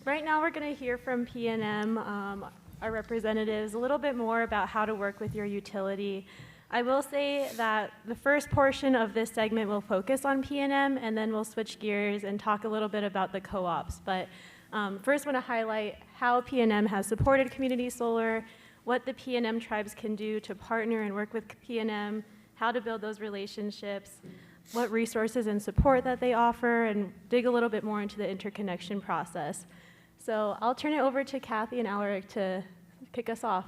right now we're going to hear from PNM, our representatives, a little bit more about how to work with your utility. I will say that the first portion of this segment will focus on PNM, and then we'll switch gears and talk a little bit about the co-ops. But first, I want to highlight how PNM has supported community solar, what the PNM tribes can do to partner and work with PNM, how to build those relationships, what resources and support that they offer, and dig a little bit more into the interconnection process. So I'll turn it over to Kathy and Alaric to kick us off.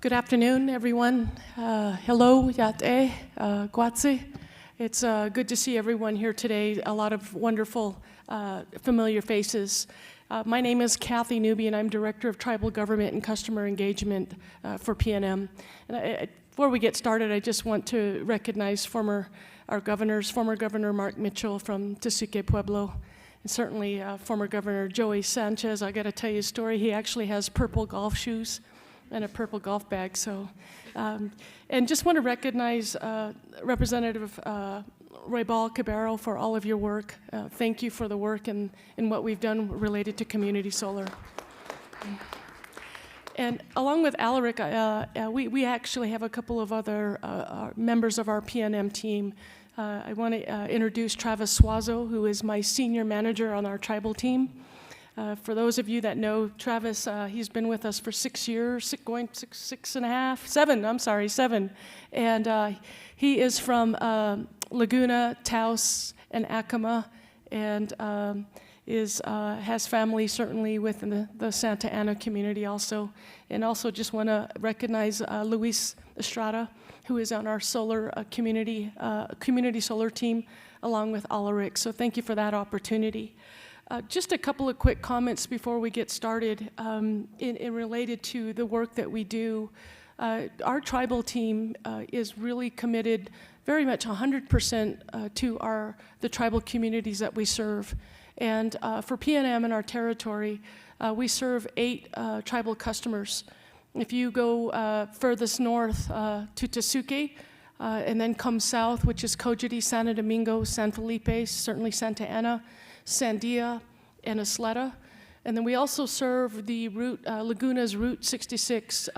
Good afternoon, everyone. Hello, Yate, Guatsi. It's good to see everyone here today. A lot of wonderful, familiar faces. My name is Kathy Newby, and I'm Director of Tribal Government and Customer Engagement for PNM. And before we get started, I just want to recognize former Governor Mark Mitchell from Tesuque Pueblo, and certainly former Governor Joey Sanchez. I got to tell you a story. He actually has purple golf shoes and a purple golf bag. So, and just want to recognize Representative Roybal Cabero for all of your work. Thank you for the work and what we've done related to community solar. And along with Alaric, we actually have a couple of other members of our PNM team. I want to introduce Travis Suazo, who is my senior manager on our tribal team. For those of you that know Travis, he's been with us for 6 years, six and a half, seven. And he is from Laguna, Taos, and Acoma, and has family certainly within the Santa Ana community also. And also just want to recognize Luis Estrada, who is on our solar community solar team, along with Alaric. So thank you for that opportunity. Just a couple of quick comments before we get started in related to the work that we do. Our tribal team is really committed very much 100% to the tribal communities that we serve. And for PNM in our territory, we serve 8 tribal customers. If you go furthest north to Tesuque, and then come south, which is Cojity, Santo Domingo, San Felipe, certainly Santa Ana, Sandia, and Isleta. And then we also serve the Laguna's Route 66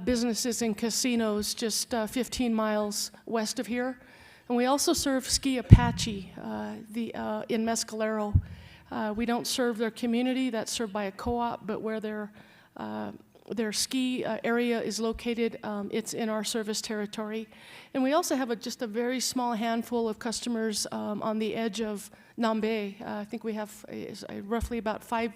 businesses and casinos just 15 miles west of here. And we also serve Ski Apache in Mescalero. We don't serve their community, that's served by a co-op, but where their ski area is located, it's in our service territory. And we also have just a very small handful of customers on the edge of Nambe. I think we have roughly about 5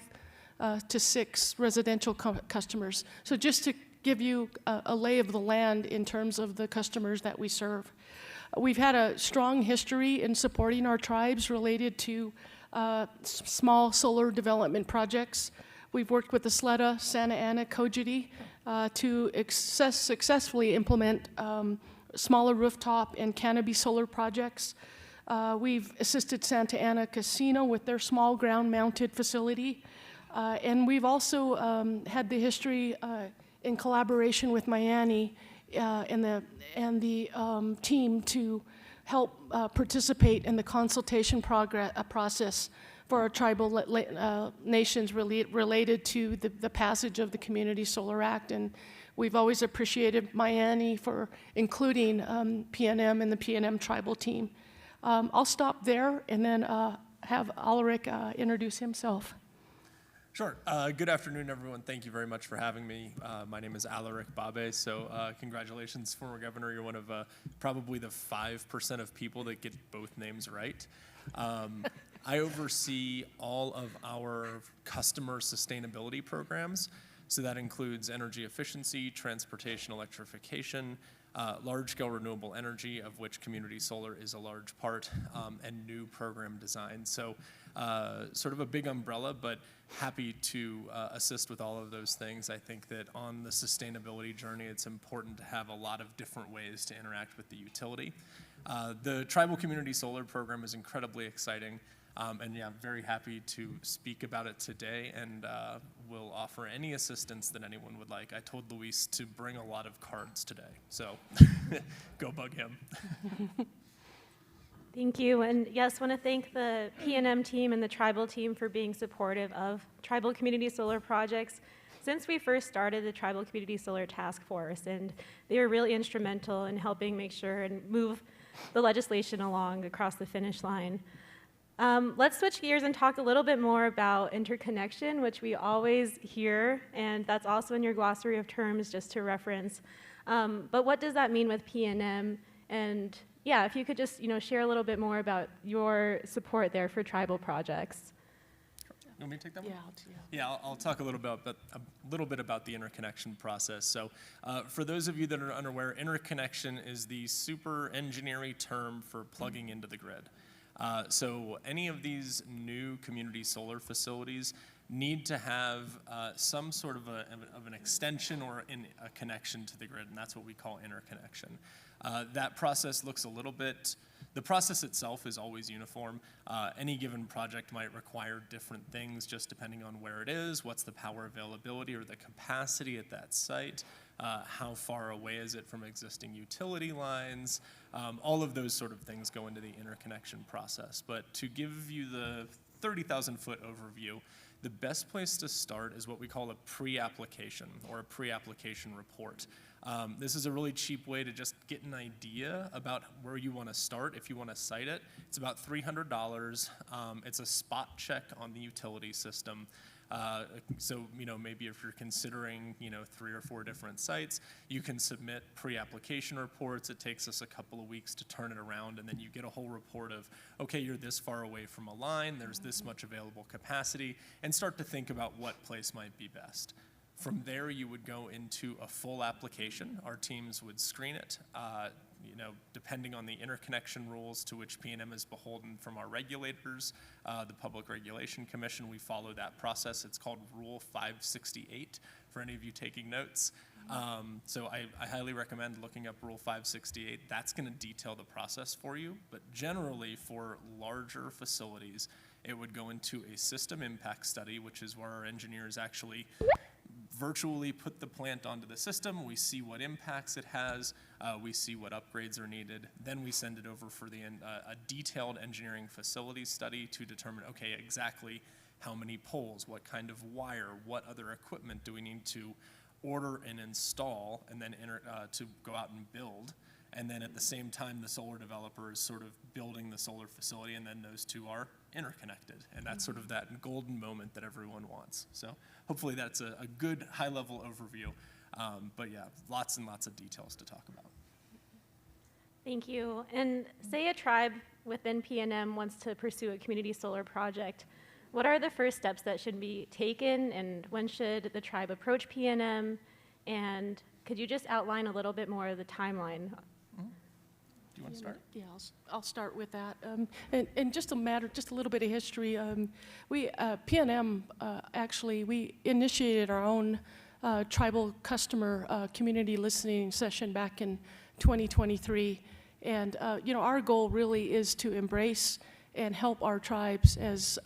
to 6 residential customers. So just to give you a lay of the land in terms of the customers that we serve. We've had a strong history in supporting our tribes related to small solar development projects. We've worked with Isleta, Santa Ana, Cojity to successfully implement smaller rooftop and canopy solar projects. We've assisted Santa Ana Casino with their small ground-mounted facility. And we've also had the history in collaboration with Miami and the team to help participate in the consultation process for our tribal nations related to the passage of the Community Solar Act. And we've always appreciated Miami for including PNM and the PNM tribal team. I'll stop there and then have Alaric introduce himself. Sure. Good afternoon, everyone. Thank you very much for having me. My name is Alaric Babe, so congratulations, former governor. You're one of probably the 5% of people that get both names right. I oversee all of our customer sustainability programs, so that includes energy efficiency, transportation electrification, large-scale renewable energy, of which community solar is a large part, and new program design. So sort of a big umbrella, but happy to assist with all of those things. I think that on the sustainability journey, it's important to have a lot of different ways to interact with the utility. The Tribal Community Solar Program is incredibly exciting. And yeah, I'm very happy to speak about it today, and will offer any assistance that anyone would like. I told Luis to bring a lot of cards today, so go bug him. Thank you, and yes, want to thank the PNM team and the tribal team for being supportive of tribal community solar projects since we first started the Tribal Community Solar Task Force, and they were really instrumental in helping make sure and move the legislation along across the finish line. Let's switch gears and talk a little bit more about interconnection, which we always hear, and that's also in your glossary of terms, just to reference. But what does that mean with PNM? And yeah, if you could just share a little bit more about your support there for tribal projects. You want me to take that one? Yeah, Yeah, I'll talk a little bit about the interconnection process. So, for those of you that are unaware, interconnection is the super engineering term for plugging into the grid. So, any of these new community solar facilities need to have some sort of an extension or a connection to the grid, and that's what we call interconnection. That process looks a little bit. The process itself is always uniform. Any given project might require different things just depending on where it is, what's the power availability or the capacity at that site, how far away is it from existing utility lines. All of those sort of things go into the interconnection process. But to give you the 30,000-foot overview, the best place to start is what we call a pre-application or a pre-application report. This is a really cheap way to just get an idea about where you want to start if you want to site it. It's about $300. It's a spot check on the utility system. So, maybe if you're considering, 3 or 4 different sites, you can submit pre-application reports. It takes us a couple of weeks to turn it around, and then you get a whole report of, okay, you're this far away from a line, there's this much available capacity, and start to think about what place might be best. From there, you would go into a full application. Our teams would screen it, depending on the interconnection rules to which PNM is beholden from our regulators, the Public Regulation Commission. We follow that process. It's called Rule 568 for any of you taking notes. So I highly recommend looking up Rule 568. That's going to detail the process for you. But generally, for larger facilities, it would go into a system impact study, which is where our engineers actually virtually put the plant onto the system. We see what impacts it has. We see what upgrades are needed. Then we send it over for a detailed engineering facilities study to determine, okay, exactly how many poles, what kind of wire, what other equipment do we need to order and install, and then to go out and build. And then at the same time, the solar developer is sort of building the solar facility, and then those two are interconnected. And that's sort of that golden moment that everyone wants. So hopefully that's a good high-level overview. But yeah, lots and lots of details to talk about. Thank you. And say a tribe within PNM wants to pursue a community solar project. What are the first steps that should be taken, and when should the tribe approach PNM? And could you just outline a little bit more of the timeline? Do you want to start? Yeah, I'll start with that. And just a little bit of history. PNM, actually, we initiated our own tribal customer community listening session back in 2023. And, our goal really is to embrace and help our tribes as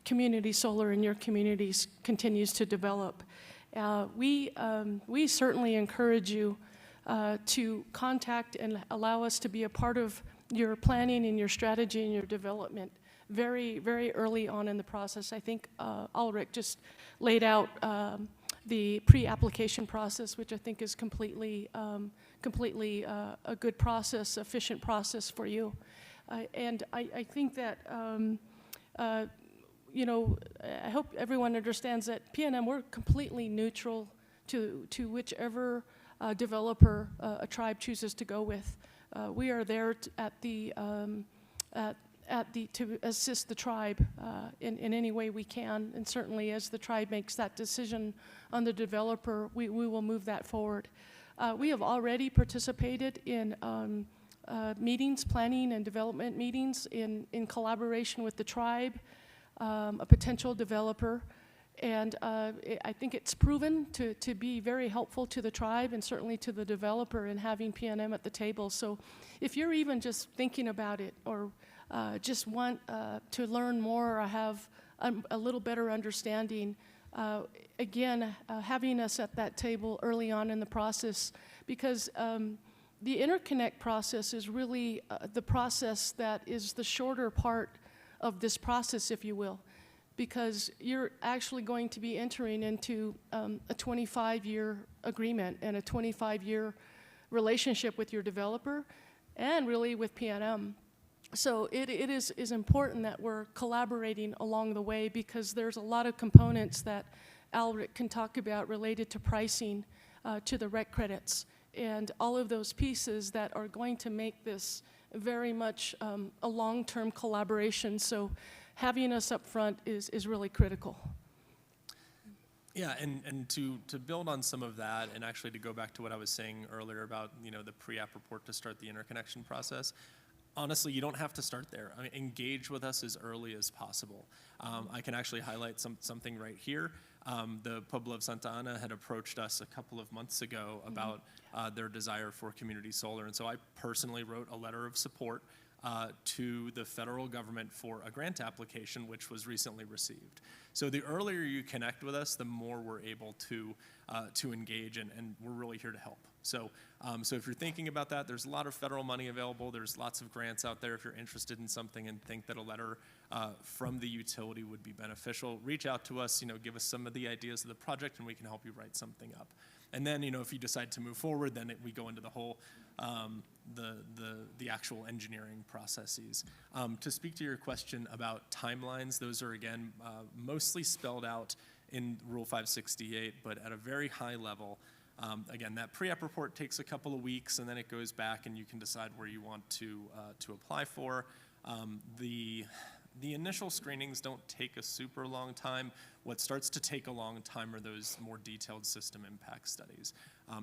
community solar in your communities continues to develop. We certainly encourage you to contact and allow us to be a part of your planning and your strategy and your development very, very early on in the process. I think Ulrich just laid out the pre-application process, which I think is completely a good process, efficient process for you. And I think that, I hope everyone understands that PNM, we're completely neutral to whichever developer a tribe chooses to go with. We are there to assist the tribe in any way we can, and certainly as the tribe makes that decision on the developer, we will move that forward. We have already participated in meetings, planning and development meetings in collaboration with the tribe, a potential developer. And I think it's proven to be very helpful to the tribe and certainly to the developer in having PNM at the table. So if you're even just thinking about it or just want to learn more or have a little better understanding, again, having us at that table early on in the process, because The interconnect process is really the process that is the shorter part of this process, if you will, because you're actually going to be entering into a 25-year agreement and a 25-year relationship with your developer and really with PNM. So it is important that we're collaborating along the way, because there's a lot of components that Alric can talk about related to pricing, to the rec credits, and all of those pieces that are going to make this very much a long-term collaboration. So having us up front is really critical. Yeah, and to build on some of that, and actually to go back to what I was saying earlier about, you know, the pre-app report to start the interconnection process, honestly, you don't have to start there. I mean, engage with us as early as possible. I can actually highlight something right here. The Pueblo of Santa Ana had approached us a couple of months ago about their desire for community solar, and so I personally wrote a letter of support to the federal government for a grant application, which was recently received. So the earlier you connect with us, the more we're able to engage, and we're really here to help. So if you're thinking about that, there's a lot of federal money available. There's lots of grants out there. If you're interested in something and think that a letter from the utility would be beneficial, reach out to us, you know, give us some of the ideas of the project, and we can help you write something up. And then, you know, if you decide to move forward, then we go into the whole, the actual engineering processes. To speak to your question about timelines, those are, again, mostly spelled out in Rule 568, but at a very high level. Again, that pre-app report takes a couple of weeks, and then it goes back, and you can decide where you want to apply for. The initial screenings don't take a super long time. What starts to take a long time are those more detailed system impact studies.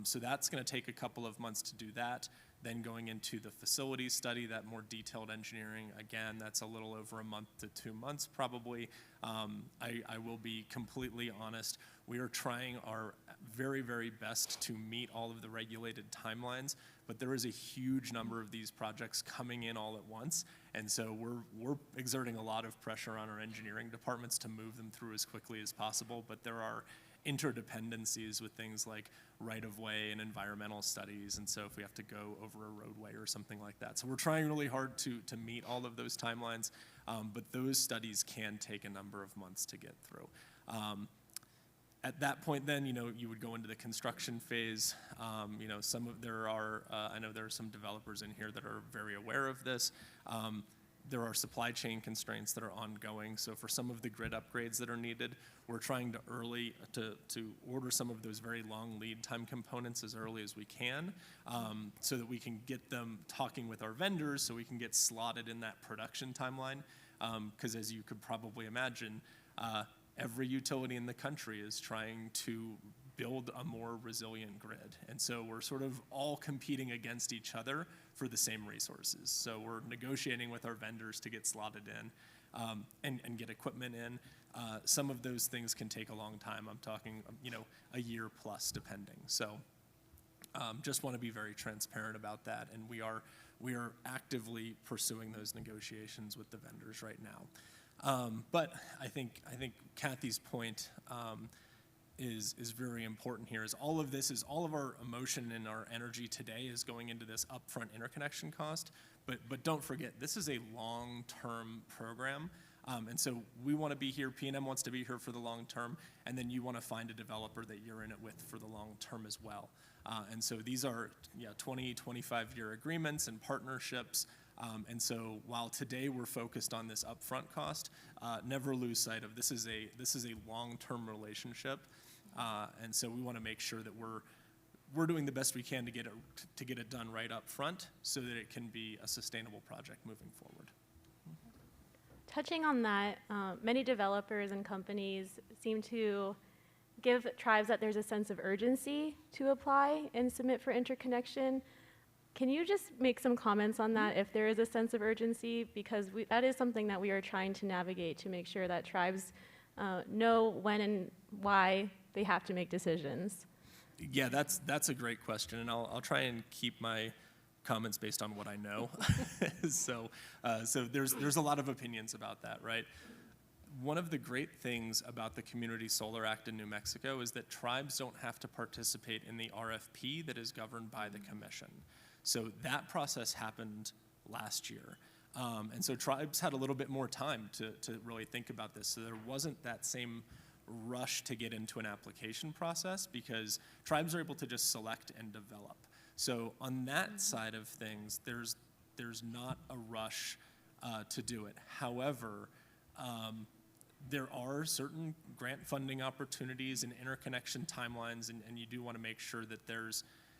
So that's going to take a couple of months to do that. Then going into the facility study, that more detailed engineering, again, that's a little over a month to 2 months probably. I will be completely honest. We are trying our very, very best to meet all of the regulated timelines, but there is a huge number of these projects coming in all at once, and so we're exerting a lot of pressure on our engineering departments to move them through as quickly as possible, but there are interdependencies with things like right-of-way and environmental studies, and so if we have to go over a roadway or something like that. So we're trying really hard to meet all of those timelines, but those studies can take a number of months to get through. At that point, then, you know, you would go into the construction phase. You know, I know there are some developers in here that are very aware of this. There are supply chain constraints that are ongoing. So for some of the grid upgrades that are needed, we're trying to order some of those very long lead time components as early as we can, so that we can get them talking with our vendors, so we can get slotted in that production timeline. Because as you could probably imagine, every utility in the country is trying to build a more resilient grid. And so we're sort of all competing against each other for the same resources. So we're negotiating with our vendors to get slotted in and get equipment in. Some of those things can take a long time. I'm talking, you know, a year plus depending. So just want to be very transparent about that. And we are actively pursuing those negotiations with the vendors right now. But I think Kathy's point is very important here. Is all of our emotion and our energy today is going into this upfront interconnection cost. But don't forget, this is a long-term program. And so we want to be here, PNM wants to be here for the long term, and then you want to find a developer that you're in it with for the long term as well. And so these are 20, 25-year agreements and partnerships. And so while today we're focused on this upfront cost, never lose sight of this is a long-term relationship. And so we want to make sure that we're doing the best we can to get it done right up front so that it can be a sustainable project moving forward. Touching on that, many developers and companies seem to give tribes that there's a sense of urgency to apply and submit for interconnection. Can you just make some comments on that, if there is a sense of urgency? Because that is something that we are trying to navigate to make sure that tribes know when and why they have to make decisions. Yeah, that's a great question, and I'll try and keep my comments based on what I know. So there's a lot of opinions about that, right? One of the great things about the Community Solar Act in New Mexico is that tribes don't have to participate in the RFP that is governed by the commission. So that process happened last year. And so tribes had a little bit more time to really think about this. So there wasn't that same rush to get into an application process because tribes are able to just select and develop. So on that side of things, there's not a rush to do it. However, there are certain grant funding opportunities and interconnection timelines, and you do want to make sure that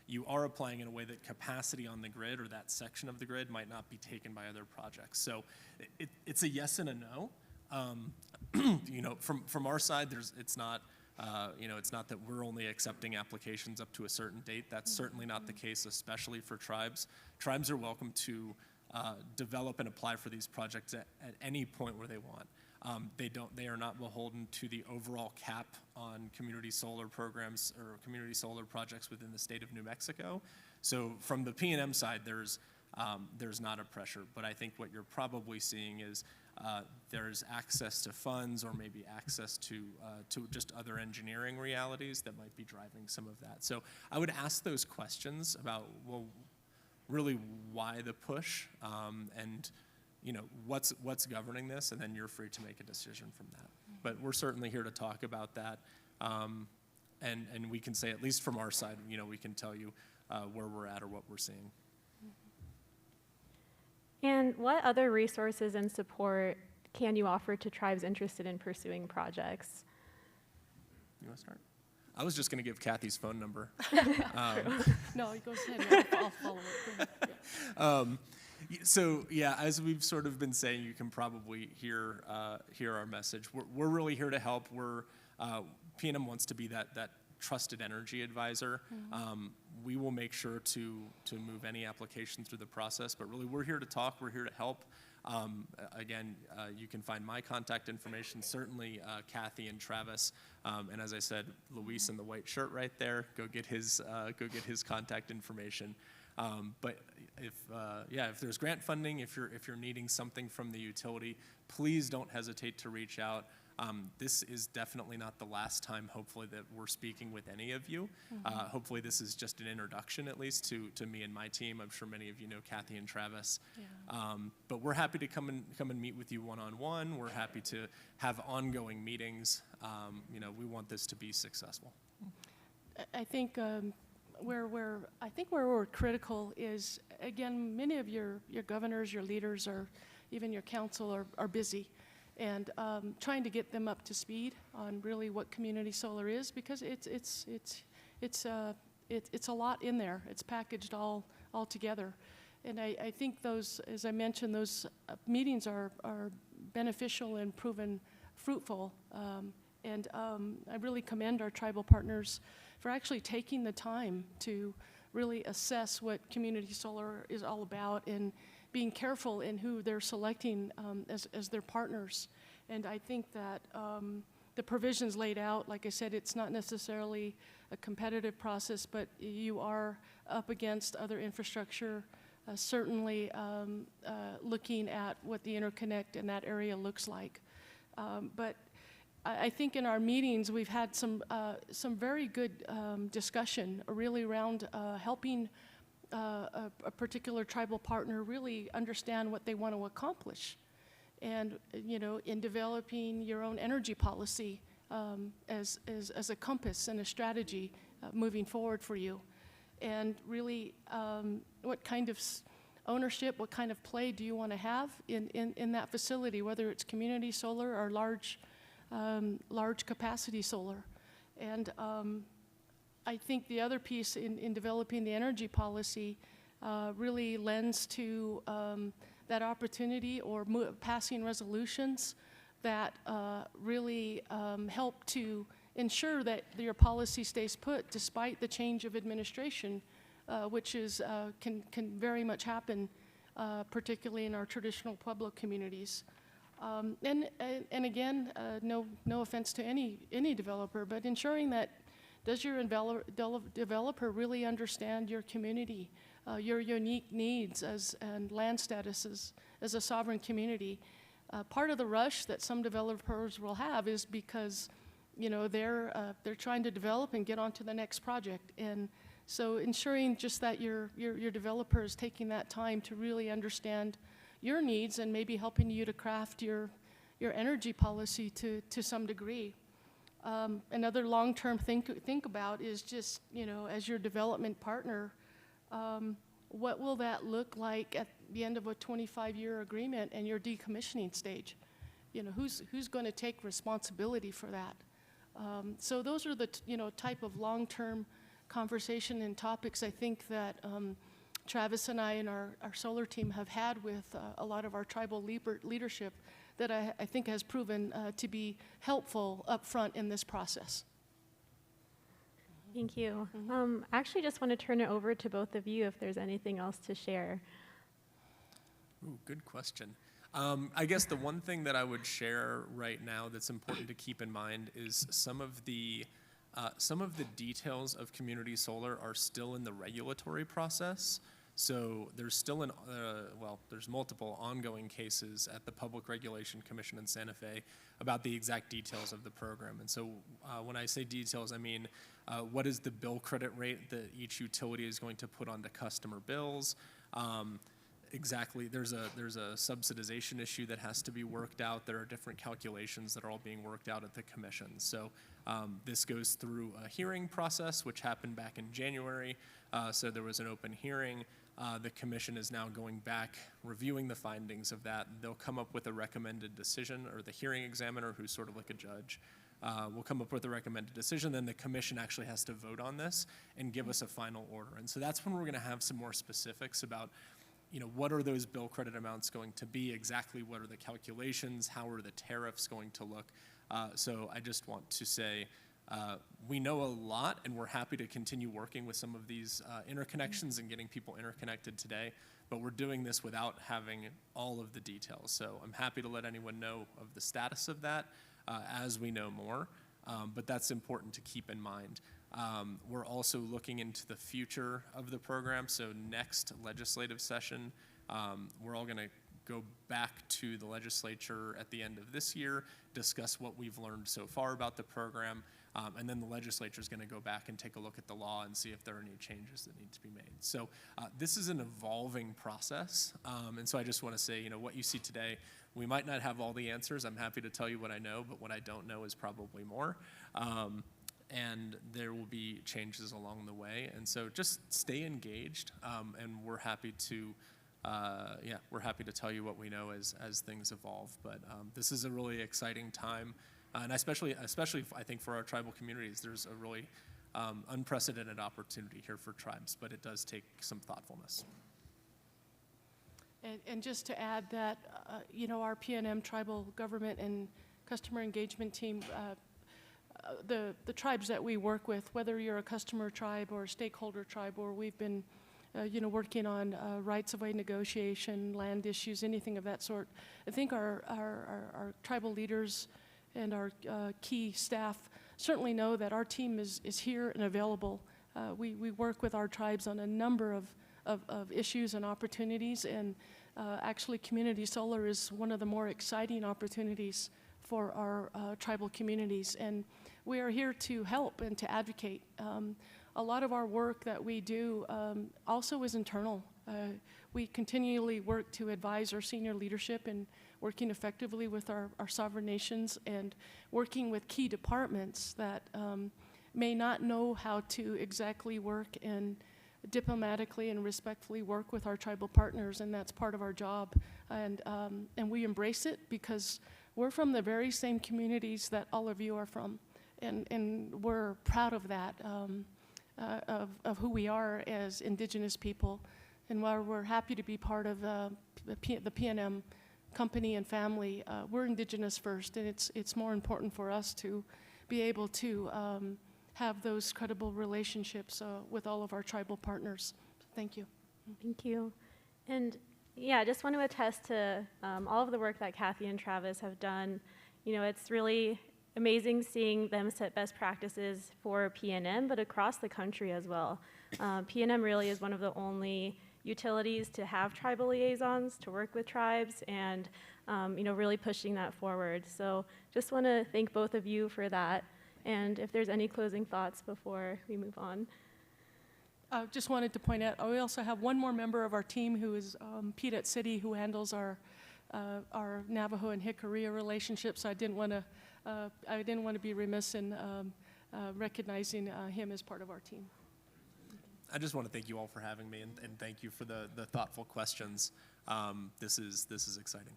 you are applying in a way that capacity on the grid or that section of the grid might not be taken by other projects. So it's a yes and a no. You know, from our side, it's not that we're only accepting applications up to a certain date. That's certainly not the case, especially for tribes. Tribes are welcome to develop and apply for these projects at any point where they want. They are not beholden to the overall cap on community solar programs or community solar projects within the state of New Mexico. So from the PNM side, there's not a pressure, but I think what you're probably seeing is there's access to funds or maybe access to just other engineering realities that might be driving some of that. So I would ask those questions about, well, really why the push, and you know, what's governing this, and then you're free to make a decision from that. But we're certainly here to talk about that, and we can say, at least from our side, you know, we can tell you where we're at or what we're seeing. And what other resources and support can you offer to tribes interested in pursuing projects? You want to start? I was just going to give Kathy's phone number. No, go ahead. I'll follow it. Yeah. So yeah, as we've sort of been saying, you can probably hear our message. We're really here to help. PNM wants to be that trusted energy advisor. We will make sure to move any application through the process, but really we're here to talk. We're here to help. Again, you can find my contact information, certainly Kathy and Travis, and as I said, Luis in the white shirt right there. Go get his contact information. But if there's grant funding, if you're needing something from the utility, please don't hesitate to reach out. This is definitely not the last time, hopefully, that we're speaking with any of you. Hopefully this is just an introduction, at least, to me and my team. I'm sure many of you know Kathy and Travis. Yeah. But we're happy to come and meet with you one-on-one. We're happy to have ongoing meetings. You know, we want this to be successful. I think where we're critical is, again, many of your governors, your leaders, or even your council are busy. And trying to get them up to speed on really what community solar is, because it's a lot in there. It's packaged all together, and I think those, as I mentioned, those meetings are beneficial and proven fruitful. And I really commend our tribal partners for actually taking the time to really assess what community solar is all about and being careful in who they're selecting as their partners. And I think that the provisions laid out, like I said, it's not necessarily a competitive process, but you are up against other infrastructure, certainly looking at what the interconnect in that area looks like. But I think in our meetings we've had some very good discussion really around helping a particular tribal partner really understand what they want to accomplish, and you know, in developing your own energy policy as a compass and a strategy moving forward for you, and really what kind of ownership, what kind of play do you want to have in that facility, whether it's community solar or large capacity solar. And I think the other piece in developing the energy policy really lends to that opportunity or passing resolutions that really help to ensure that your policy stays put despite the change of administration, which can very much happen, particularly in our traditional Pueblo communities. And again, no offense to any developer, but ensuring that does your developer really understand your community, your unique needs and land statuses as a sovereign community? Part of the rush that some developers will have is because, you know, they're trying to develop and get onto the next project, and So ensuring just that your developer is taking that time to really understand your needs and maybe helping you to craft your energy policy to some degree. Another long-term think about is just, as your development partner, what will that look like at the end of a 25-year agreement and your decommissioning stage? Who's going to take responsibility for that? So those are the type of long-term conversation and topics I think that Travis and I and our solar team have had with a lot of our tribal leadership that I think has proven to be helpful up front in this process. Thank you. I actually just want to turn it over to both of you if there's anything else to share. Ooh, good question. I guess the one thing that I would share right now that's important to keep in mind is some of the details of community solar are still in the regulatory process. So there's still there's multiple ongoing cases at the Public Regulation Commission in Santa Fe about the exact details of the program. And so when I say details, I mean what is the bill credit rate that each utility is going to put onto customer bills? Exactly, there's a subsidization issue that has to be worked out. There are different calculations that are all being worked out at the commission. So this goes through a hearing process, which happened back in January. So there was an open hearing. The commission is now going back, reviewing the findings of that. They'll come up with a recommended decision, or the hearing examiner, who's sort of like a judge, will come up with a recommended decision. Then the commission actually has to vote on this and give us a final order. And so that's when we're going to have some more specifics about what are those bill credit amounts going to be, exactly what are the calculations, how are the tariffs going to look. So I just want to say we know a lot, and we're happy to continue working with some of these interconnections and getting people interconnected today, but we're doing this without having all of the details. So I'm happy to let anyone know of the status of that as we know more, but that's important to keep in mind. We're also looking into the future of the program. So next legislative session, we're all going to go back to the legislature at the end of this year, discuss what we've learned so far about the program, and then the legislature is going to go back and take a look at the law and see if there are any changes that need to be made. So this is an evolving process, and so I just want to say, what you see today, we might not have all the answers. I'm happy to tell you what I know, but what I don't know is probably more. And there will be changes along the way, and so just stay engaged, and we're happy to tell you what we know as things evolve. But this is a really exciting time, and especially I think for our tribal communities, there's a really unprecedented opportunity here for tribes, but it does take some thoughtfulness. And just to add that, our PNM tribal government and customer engagement team, the tribes that we work with, whether you're a customer tribe or a stakeholder tribe, or we've been working on rights of way negotiation, land issues, anything of that sort. I think our tribal leaders and our key staff certainly know that our team is here and available. We work with our tribes on a number of issues and opportunities, and actually community solar is one of the more exciting opportunities for our tribal communities, and we are here to help and to advocate. A lot of our work that we do also is internal. We continually work to advise our senior leadership in working effectively with our sovereign nations and working with key departments that may not know how to exactly work and diplomatically and respectfully work with our tribal partners, and that's part of our job. And we embrace it because we're from the very same communities that all of you are from, and we're proud of that, of who we are as Indigenous people. And while we're happy to be part of the PNM company and family, we're Indigenous first, and it's more important for us to be able to have those credible relationships with all of our tribal partners. Thank you. Thank you. And yeah, I just want to attest to all of the work that Kathy and Travis have done. It's really amazing seeing them set best practices for PNM, but across the country as well. PNM really is one of the only utilities to have tribal liaisons, to work with tribes, and really pushing that forward. So just want to thank both of you for that. And if there's any closing thoughts before we move on. Just wanted to point out, we also have one more member of our team who is Pete at City, who handles our Navajo and Jicarilla relationship. So I didn't want to be remiss in recognizing him as part of our team. I just want to thank you all for having me, and thank you for the thoughtful questions. This is exciting.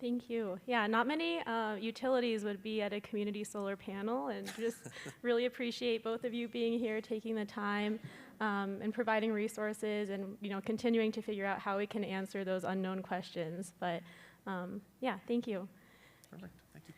Thank you. Yeah, not many utilities would be at a community solar panel, and just really appreciate both of you being here, taking the time, and providing resources, and continuing to figure out how we can answer those unknown questions. But yeah, thank you. Perfect. Thank you.